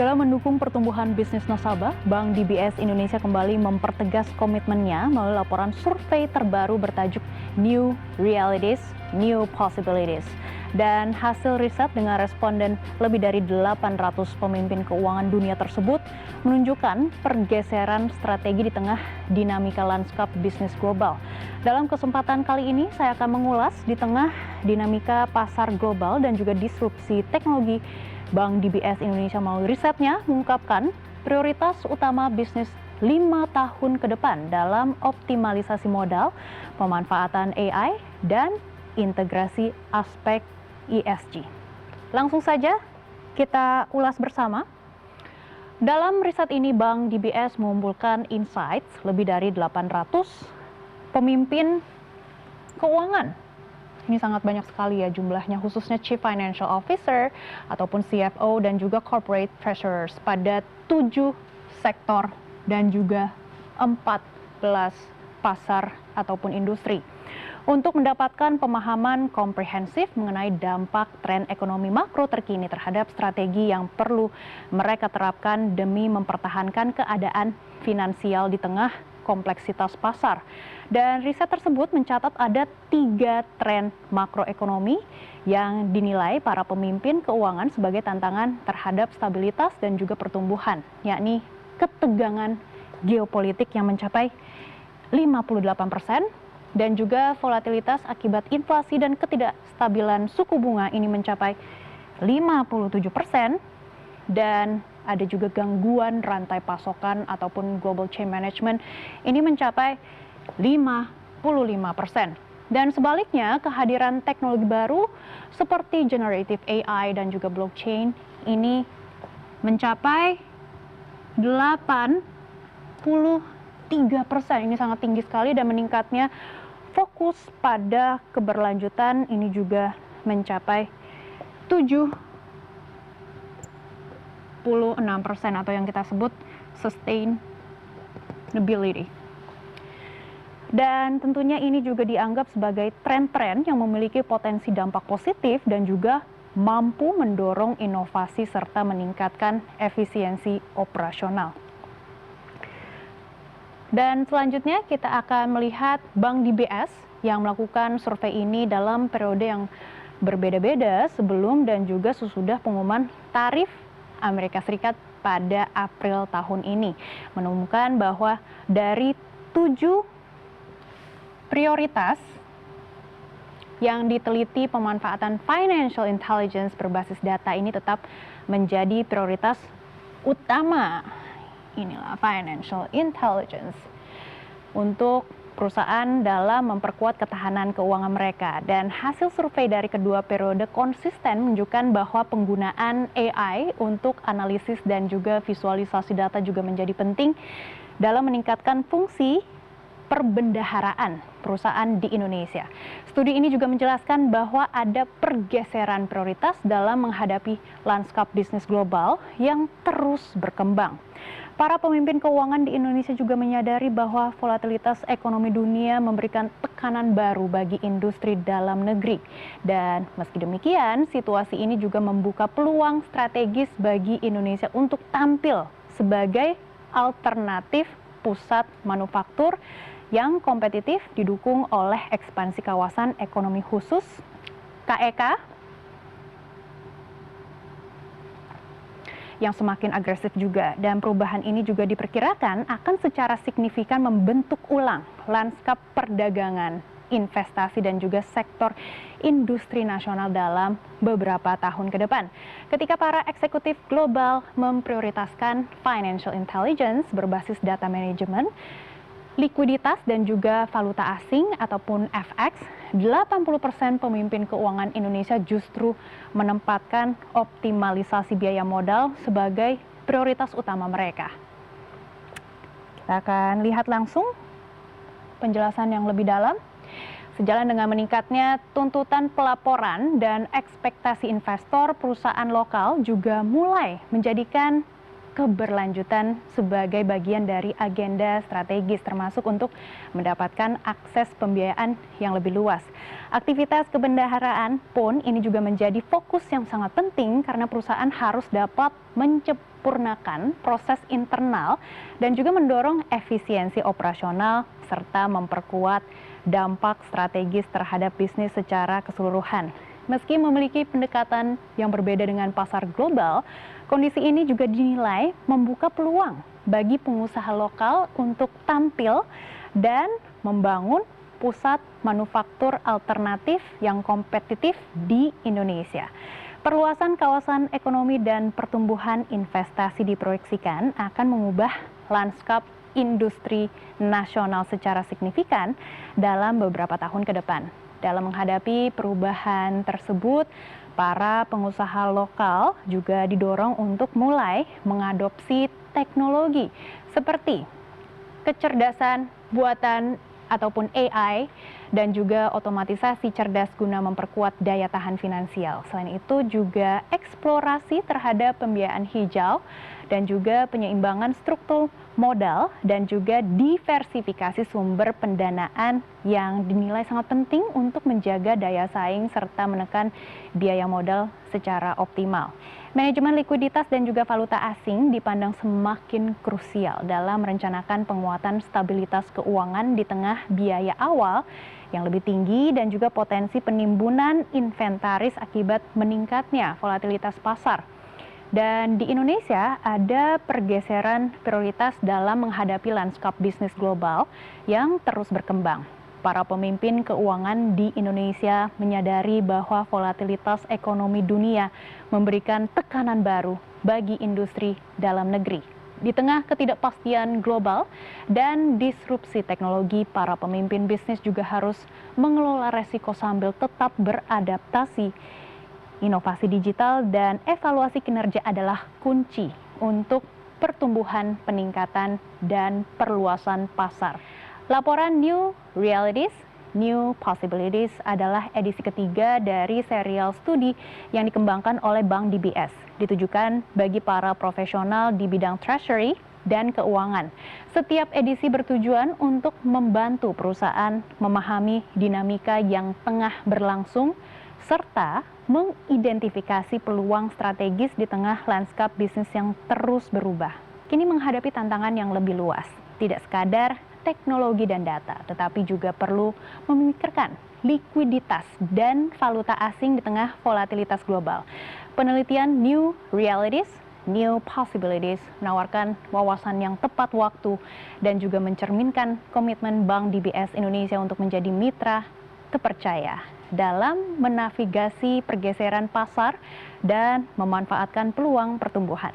Dalam mendukung pertumbuhan bisnis nasabah, Bank DBS Indonesia kembali mempertegas komitmennya melalui laporan survei terbaru bertajuk New Realities, New Possibilities. Dan hasil riset dengan responden lebih dari 800 pemimpin keuangan dunia tersebut menunjukkan pergeseran strategi di tengah dinamika lanskap bisnis global. Dalam kesempatan kali ini, saya akan mengulas di tengah dinamika pasar global dan juga disrupsi teknologi. Bank DBS Indonesia melalui risetnya mengungkapkan prioritas utama bisnis 5 tahun ke depan dalam optimalisasi modal, pemanfaatan AI, dan integrasi aspek ESG. Langsung saja kita ulas bersama. Dalam riset ini, Bank DBS mengumpulkan insights lebih dari 800 pemimpin keuangan. Ini sangat banyak sekali ya jumlahnya, khususnya Chief Financial Officer ataupun CFO dan juga Corporate Treasurers pada 7 sektor dan juga 14 pasar ataupun industri. Untuk mendapatkan pemahaman komprehensif mengenai dampak tren ekonomi makro terkini terhadap strategi yang perlu mereka terapkan demi mempertahankan keadaan finansial di tengah kompleksitas pasar. Dan riset tersebut mencatat ada 3 tren makroekonomi yang dinilai para pemimpin keuangan sebagai tantangan terhadap stabilitas dan juga pertumbuhan, yakni ketegangan geopolitik yang mencapai 58%, dan juga volatilitas akibat inflasi dan ketidakstabilan suku bunga ini mencapai 57%, dan ada juga gangguan rantai pasokan ataupun global chain management ini mencapai 55%. Dan sebaliknya, kehadiran teknologi baru seperti generative AI dan juga blockchain ini mencapai 83%. Ini sangat tinggi sekali, dan meningkatnya fokus pada keberlanjutan ini juga mencapai 76% atau yang kita sebut sustainability. Dan tentunya ini juga dianggap sebagai tren-tren yang memiliki potensi dampak positif dan juga mampu mendorong inovasi serta meningkatkan efisiensi operasional. Dan selanjutnya kita akan melihat Bank DBS yang melakukan survei ini dalam periode yang berbeda-beda sebelum dan juga sesudah pengumuman tarif Amerika Serikat pada April tahun ini, menemukan bahwa dari 7 prioritas yang diteliti pemanfaatan financial intelligence berbasis data ini tetap menjadi prioritas utama. Inilah financial intelligence untuk perusahaan dalam memperkuat ketahanan keuangan mereka. Dan hasil survei dari kedua periode konsisten menunjukkan bahwa penggunaan AI untuk analisis dan juga visualisasi data juga menjadi penting dalam meningkatkan fungsi perbendaharaan perusahaan di Indonesia. Studi ini juga menjelaskan bahwa ada pergeseran prioritas dalam menghadapi lanskap bisnis global yang terus berkembang. Para pemimpin keuangan di Indonesia juga menyadari bahwa volatilitas ekonomi dunia memberikan tekanan baru bagi industri dalam negeri. Dan meski demikian, situasi ini juga membuka peluang strategis bagi Indonesia untuk tampil sebagai alternatif pusat manufaktur yang kompetitif didukung oleh ekspansi kawasan ekonomi khusus KEK yang semakin agresif juga, dan perubahan ini juga diperkirakan akan secara signifikan membentuk ulang lanskap perdagangan, investasi dan juga sektor industri nasional dalam beberapa tahun ke depan. Ketika para eksekutif global memprioritaskan financial intelligence berbasis data management, likuiditas dan juga valuta asing ataupun FX, 80% pemimpin keuangan Indonesia justru menempatkan optimalisasi biaya modal sebagai prioritas utama mereka. Kita akan lihat langsung penjelasan yang lebih dalam. Sejalan dengan meningkatnya tuntutan pelaporan dan ekspektasi investor, perusahaan lokal juga mulai menjadikan keberlanjutan sebagai bagian dari agenda strategis, termasuk untuk mendapatkan akses pembiayaan yang lebih luas. Aktivitas kebendaharaan pun ini juga menjadi fokus yang sangat penting karena perusahaan harus dapat menyempurnakan proses internal dan juga mendorong efisiensi operasional serta memperkuat dampak strategis terhadap bisnis secara keseluruhan. Meski memiliki pendekatan yang berbeda dengan pasar global, kondisi ini juga dinilai membuka peluang bagi pengusaha lokal untuk tampil dan membangun pusat manufaktur alternatif yang kompetitif di Indonesia. Perluasan kawasan ekonomi dan pertumbuhan investasi diproyeksikan akan mengubah lanskap industri nasional secara signifikan dalam beberapa tahun ke depan. Dalam menghadapi perubahan tersebut, para pengusaha lokal juga didorong untuk mulai mengadopsi teknologi seperti kecerdasan buatan ataupun AI dan juga otomatisasi cerdas guna memperkuat daya tahan finansial. Selain itu juga eksplorasi terhadap pembiayaan hijau dan juga penyeimbangan struktur modal dan juga diversifikasi sumber pendanaan yang dinilai sangat penting untuk menjaga daya saing serta menekan biaya modal secara optimal. Manajemen likuiditas dan juga valuta asing dipandang semakin krusial dalam merencanakan penguatan stabilitas keuangan di tengah biaya awal yang lebih tinggi dan juga potensi penimbunan inventaris akibat meningkatnya volatilitas pasar. Dan di Indonesia ada pergeseran prioritas dalam menghadapi lanskap bisnis global yang terus berkembang. Para pemimpin keuangan di Indonesia menyadari bahwa volatilitas ekonomi dunia memberikan tekanan baru bagi industri dalam negeri. Di tengah ketidakpastian global dan disrupsi teknologi, para pemimpin bisnis juga harus mengelola resiko sambil tetap beradaptasi. Inovasi digital dan evaluasi kinerja adalah kunci untuk pertumbuhan, peningkatan, dan perluasan pasar. Laporan New Realities, New Possibilities adalah edisi ketiga dari serial studi yang dikembangkan oleh Bank DBS, ditujukan bagi para profesional di bidang treasury dan keuangan. Setiap edisi bertujuan untuk membantu perusahaan memahami dinamika yang tengah berlangsung, serta mengidentifikasi peluang strategis di tengah lanskap bisnis yang terus berubah. Kini menghadapi tantangan yang lebih luas, tidak sekadar teknologi dan data, tetapi juga perlu memikirkan likuiditas dan valuta asing di tengah volatilitas global. Penelitian New Realities, New Possibilities menawarkan wawasan yang tepat waktu dan juga mencerminkan komitmen Bank DBS Indonesia untuk menjadi mitra terpercaya dalam menavigasi pergeseran pasar dan memanfaatkan peluang pertumbuhan.